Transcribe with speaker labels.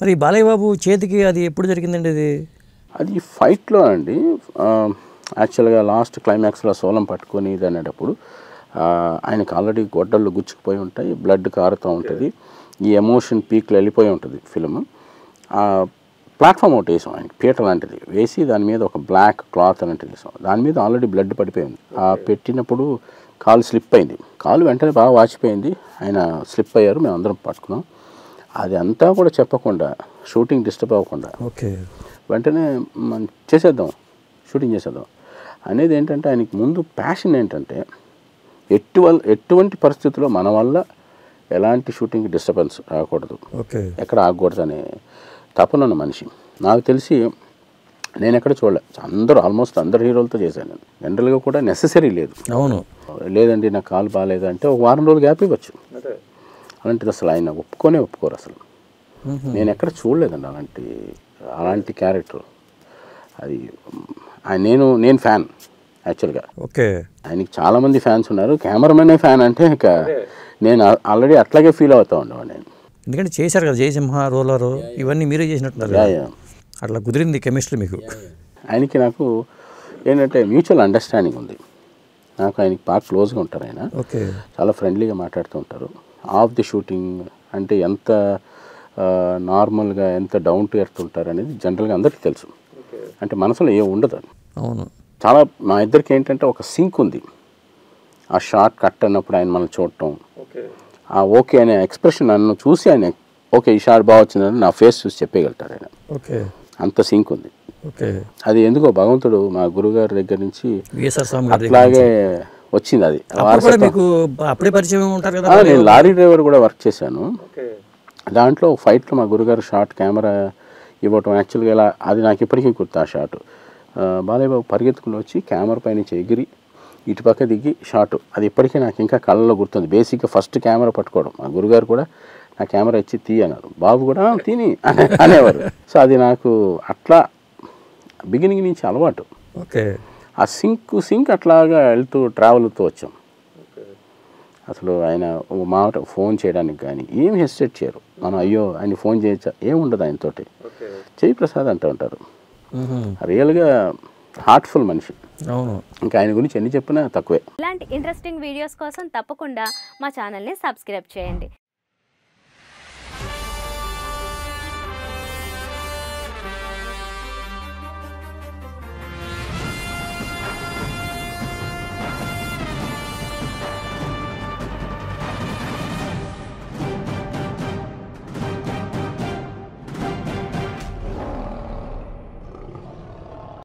Speaker 1: మరి బాలయ్య బాబు చేతికి అది ఎప్పుడు జరిగిందండి అది?
Speaker 2: అది ఫైట్లో అండి. యాక్చువల్గా లాస్ట్ క్లైమాక్స్లో సోలం పట్టుకొని ఇది అనేటప్పుడు ఆయనకు ఆల్రెడీ గొడ్డళ్ళు గుచ్చుకుపోయి ఉంటాయి, బ్లడ్ కారుతూ ఉంటుంది, ఈ ఎమోషన్ పీక్లో వెళ్ళిపోయి ఉంటుంది ఫిల్మ్. ప్లాట్ఫామ్ ఒకటి వేసాం ఆయనకి, పీట లాంటిది వేసి దాని మీద ఒక బ్లాక్ క్లాత్ అలాంటిది వేసాం. దాని మీద ఆల్రెడీ బ్లడ్ పడిపోయింది. పెట్టినప్పుడు కాలు స్లిప్ అయింది, కాలు వెంటనే బాగా వాచిపోయింది, ఆయన స్లిప్ అయ్యారు, మేము అందరం పట్టుకున్నాం. అది అంతా కూడా చెప్పకుండా, షూటింగ్ డిస్టర్బ్ అవ్వకుండా
Speaker 1: ఓకే
Speaker 2: వెంటనే మనం చేసేద్దాం, షూటింగ్ చేసేద్దాం అనేది ఏంటంటే ఆయనకి ముందు ప్యాషన్ ఏంటంటే ఎటువంటి పరిస్థితుల్లో మన వల్ల ఎలాంటి షూటింగ్ డిస్టర్బెన్స్ రాకూడదు, ఎక్కడ ఆగకూడదు అనే తపన ఉన్న మనిషి. నాకు తెలిసి నేను ఎక్కడ చూడలేదు, ఆల్మోస్ట్ అందరు హీరోలతో చేశాను నేను. జనరల్గా కూడా నెససరీ లేదు.
Speaker 1: అవును,
Speaker 2: లేదండి నాకు కాలు బాగాలేదు అంటే ఒక వారం రోజులు గ్యాప్ ఇవ్వచ్చు. అలాంటిది అసలు ఆయన ఒప్పుకోరు అసలు. నేను ఎక్కడ చూడలేదండి అలాంటి క్యారెక్టర్. అది నేను ఫ్యాన్ యాక్చువల్గా.
Speaker 1: ఓకే,
Speaker 2: ఆయనకి చాలామంది ఫ్యాన్స్ ఉన్నారు, కెమెరామెనే ఫ్యాన్ అంటే ఇక నేను ఆల్రెడీ అట్లాగే ఫీల్ అవుతూ ఉండేవాడు నేను.
Speaker 1: ఎందుకంటే చేశారు కదా జయసింహ, రోలరు, ఇవన్నీ మీరే చేసినట్టున్నారు. అట్లా కుదిరింది కెమిస్ట్రీ మీకు.
Speaker 2: ఆయనకి నాకు ఏంటంటే మ్యూచువల్ అండర్స్టాండింగ్ ఉంది. నాకు ఆయనకి బాగా క్లోజ్గా ఉంటారు. ఆయన చాలా ఫ్రెండ్లీగా మాట్లాడుతూ ఉంటారు. ఆఫ్ ది షూటింగ్ అంటే ఎంత నార్మల్గా, ఎంత డౌన్ టు ఎర్త్ ఉంటారు అనేది జనరల్గా అందరికీ తెలుసు. అంటే మనసులో ఏం ఉండదు.
Speaker 1: అవును,
Speaker 2: చాలా మా ఇద్దరికి ఏంటంటే ఒక సింక్ ఉంది. ఆ షార్ట్ కట్ అన్నప్పుడు ఆయన మనం చూడటం, ఆ ఓకే అనే ఎక్స్ప్రెషన్ నన్ను చూసి ఆయన ఓకే ఈ షార్ట్ బాగా వచ్చిందని నా ఫేస్ చూసి చెప్పగలుగుతారు ఆయన. అంత సింక్ ఉంది. అది ఎందుకో భగవంతుడు మా గురుగారి దగ్గర నుంచి అట్లాగే వచ్చింది. అది నేను లారీ డ్రైవర్ కూడా వర్క్ చేశాను. దాంట్లో ఫైట్లో మా గురుగారు షార్ట్ కెమెరా ఇవ్వటం యాక్చువల్గా ఎలా అది నాకు ఇప్పటికీ గుర్తు. ఆ షాట్ బాలయ్య బాబు పరిగెత్తుకుని వచ్చి కెమెరా పై నుంచి ఎగిరి ఇటుపక్క దిగి షాటు, అది ఇప్పటికీ నాకు ఇంకా కళ్ళలో గుర్తుంది. బేసిక్గా ఫస్ట్ కెమెరా పట్టుకోవడం, మా గురుగారు కూడా నా కెమెరా ఇచ్చి తీయన్నారు, బాబు కూడా తిని అనేవారు. సో అది నాకు అట్లా బిగినింగ్ నుంచి అలవాటు. ఆ సింక్ అట్లాగా వెళ్తూ ట్రావెల్ అవుతూ వచ్చాం. అసలు ఆయన మాట ఫోన్ చేయడానికి కానీ ఏం హెసిటేట్ చేయరు. మనం అయ్యో ఆయన ఫోన్ చేయొచ్చా, ఏముండదు ఆయనతోటి. చెయ్యి ప్రసాద్ అంటూ ఉంటారు. రియల్గా హార్ట్ఫుల్ మనిషి. ఇంకా ఆయన గురించి ఎన్ని చెప్పినా తక్కువే.
Speaker 3: ఇలాంటి ఇంట్రెస్టింగ్ వీడియోస్ కోసం తప్పకుండా మా ఛానల్ని సబ్స్క్రైబ్ చేయండి.